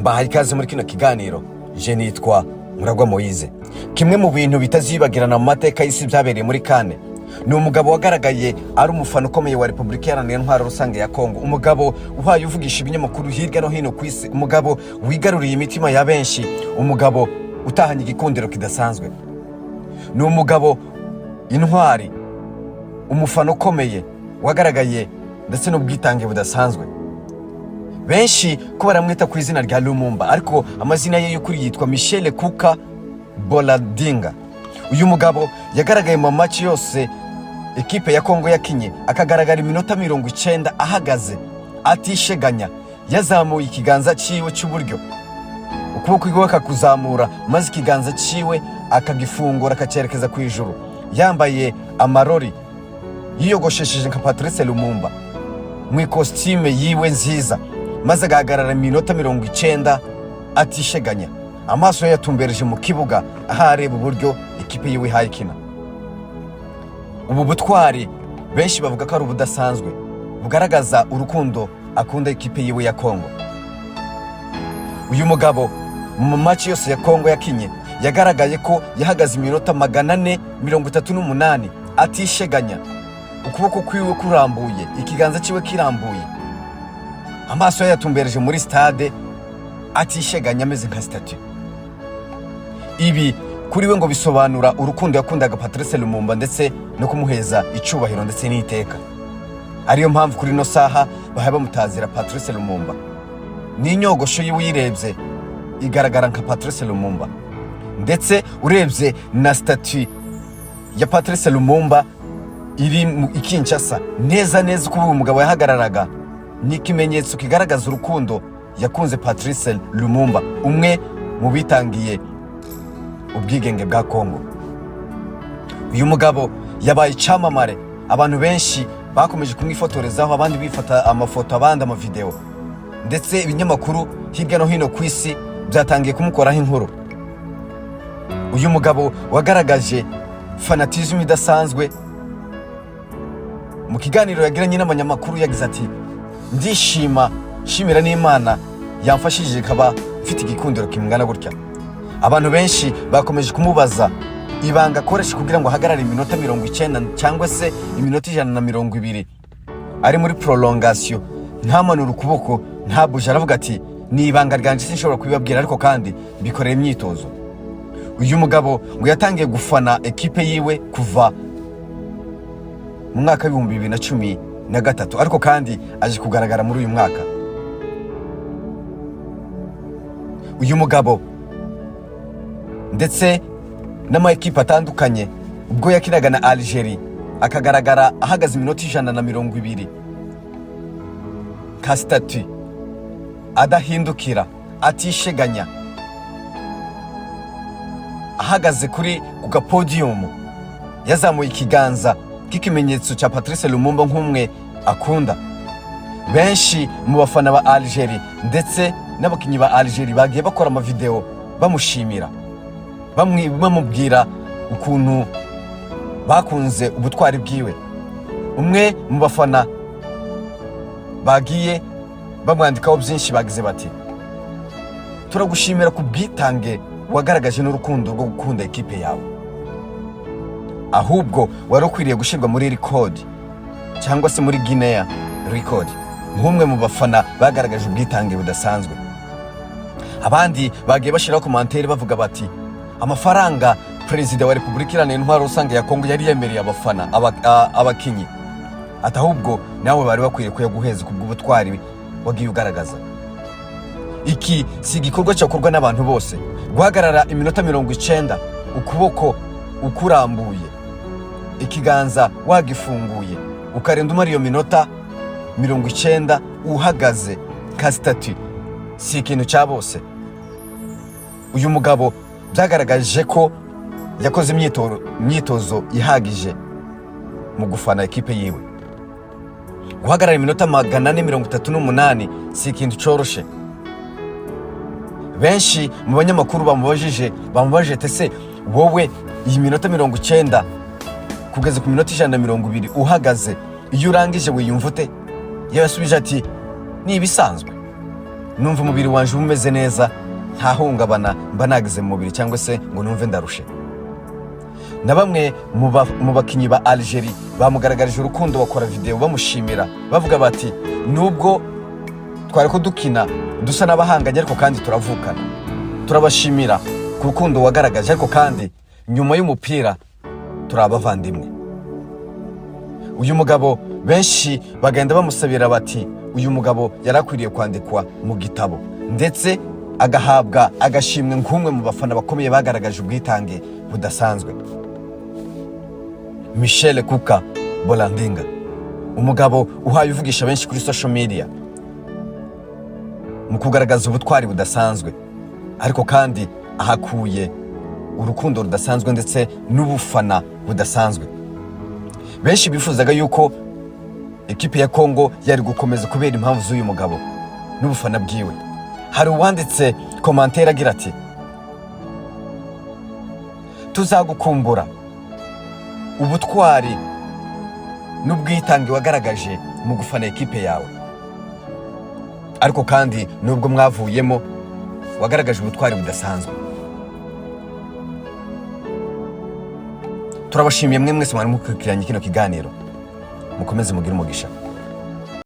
mbahaye ikaze muri kino kiganiro. Je nitwa Muragwa Moise. Kimwe mu bintu bitazibagirana mu mateka y'isi byabereye muri Kane ni umugabo wagaragaye ari umufana ukomeye wa Repubulika Iharanira Intwaro Rusange ya Kongo, umugabo uhaye uvugisha ibinyamakuru hirya no hino ku isi, umugabo wigaruriye imitima ya benshi, umugabo utahanye igikundiro kidasanzwe. Ni umugabo intwari, umufana ukomeye wagaragaye ndetse n'ubwitange budasanzwe. Benshi ko baramwita ku izina rya Lumumba, ariko amazina ye y'ukuri yitwa Michel Kuka Boladinga. Uyu mugabo yagaragaye mu match yose ekipe ya Kongo yakinye, akagaragara iminota 90 ahagaze atisheganya, yazamuye ikiganza ciwe cy'uburyo, ukuboko kwiwe akakuzamura, maze ikiganza ciwe akagifungura akacerekeza ku ijuru, yambaye amarori, yiyogoshesheje nka Patrice Lumumba mu ikositime yiwe nziza, maze agahagarara iminota 90 atisheganya, amaso ye yatumbereje mu kibuga aho areba uburyo ikipe yiwe hayikina. Ubu butwari benshi bavuga ko ari ubudasanzwe, bugaragaza urukundo akunda ikipe yiwe ya Kongo. Uyu mugabo mu match yose ya Kongo yakinye yagaragaye ko yahagaze iminota 438 atisheganya, ukuboko kwiwe kurambuye, ikiganza ciwe kirambuye, amaso ye yatumbereje muri stade atisheganya ameze nka statue. Ibi kuri we ngo bisobanura urukundo yakundaga Patrice Lumumba ndetse no kumuheza icubahiro ndetse n'iteka. Ariyo mpamvu kuri no saha bahaye bamutazira Patrice Lumumba. Ni inyogosho yiwe yirebye igaragara nka Patrice Lumumba, ndetse urebye na statue ya Patrice Lumumba iri mu Kinshasa neza neza uko uyu mugabo yahagararaga, ni ikimenyetso kigaragaza urukundo yakunze Patrice Lumumba, umwe mu bitangiye ubwigenge bwa Kongo. Uyu mugabo yabaye icamamare, abantu benshi bakomeje kumwifotorezaho, abandi bifata amafoto, abandi amavideo, ndetse ibinyamakuru hirya no hino ku isi byatangiye kumukoraho inkuru. Uyu mugabo wagaragaje fanatism idasanzwe. Mu kiganiro yagiranye n'abanyamakuru yagize ati, shimira n'Imana yamfashije kaba mfite igikundiro kimungana gutya. Abantu benshi bakomeje kumubaza ibanga akoresha kugira ngo ahagarare iminota 90 cyangwa se iminota 120 ari muri prolongation, ntamanura ukuboko, ntabuje. Aravuga ati, ni ibanga ryanje sinshobora kubibabwira, ariko kandi bikoreye imyitozo. Uyu mugabo ngo yatangiye gufana ekipe yiwe kuva mu mwaka wa 2013, ariko kandi aje kugaragara muri uyu mwaka. Uyu mugabo ndetse n'amakipe atandukanye, ubwo yakinaga na Algeria akagaragara ahagaze iminota 120 ka statue, adahindukira, atisheganya, ahagaze ku gapodium, yazamuye ikiganza k'ikimenyetso cya Patrice Lumumba nk'umwe akunda. Benshi mu bafana ba Algeria ndetse n'abakinyi ba Algeria bagiye bakora amavideo bamushimira, bamubwira ukuntu bakunze ubutwari bwiwe. Umwe mu bafana bagiye bamwandikaho byinshi, bagize bati, turagushimira ku bwitange wagaragaje n'urukundo rwo gukunda ekipe yawe, ahubwo wari ukwiriye gushyirwa muri record cyangwa se muri Guinea record nk'umwe mu bafana bagaragaje ubwitange budasanzwe. Abandi bagiye bashiraho commentaire bavuga bati, amafaranga Perezida wa Repubulika Iharanira Intwaro Rusange ya Kongo yari yemereye abafana abakinyi, atahubwo nawe bari bakwiriye kuyaguheza kubw'ubutwari wagiye ugaragaza. Iki si igikorwa cyakorwa n'abantu bose, guhagarara iminota 90 ukuboko ukurambuye, ikiganza wagifunguye, ukarenda umara iyo minota 90 uhagaze ka statue, si ikintu cya bose. Uyu mugabo byagaragaje ko yakoze imyitozo ihagije mu gufana ekipe yiwe. Guhagarara iminota 438 si ikintu coroshe. Benshi mu banyamakuru bamubajije tese wowe iyi minota 90 kugeza ku minota 120 uhagaze, iyo urangije wiyumva ute? Yabasubije ati, ni ibisanzwe. numva umubiri wanje umeze neza, nta hungabana mba nagize mu mubiri cyangwa se ngo numve ndarushe. Na bamwe mu bakinnyi ba Algeria bamugaragarije urukundo, bakora video bamushimira bavuga bati nubwo twari ko dukina dusa n'abahanganye ariko kandi turavukana, turabashimira ku rukundo wagaragaje, ariko kandi nyuma y'umupira turi abavandimwe. Uyu mugabo benshi bagenda bamusabira bati uyu mugabo yarakwiriye kwandikwa mu gitabo ndetse agahabwa agashimwe nk'umwe mu bafana bakomeye bagaragaje ubwitange budasanzwe. Michel Kuka Bolandinga, umugabo uhaye uvugisha benshi kuri social media mu kugaragaza ubutwari budasanzwe, ariko kandi ahakuye urukundo rudasanzwe ndetse n'ubufana budasanzwe. Benshi bifuzaga yuko ekipe ya Kongo yari gukomeza kubera impamvu z'uyu mugabo n'ubufana bwiwe. Hari uwanditse komantere agira ati tuzagukumbura ubutwari n'ubwitange wagaragaje mu gufana ekipe yawe, ariko kandi nubwo mwavuyemo wagaragaje ubutwari budasanzwe. Turabashimiye mwe mwese mwari mukurikiranye kino kiganiro, mukomeze mugire umugisha.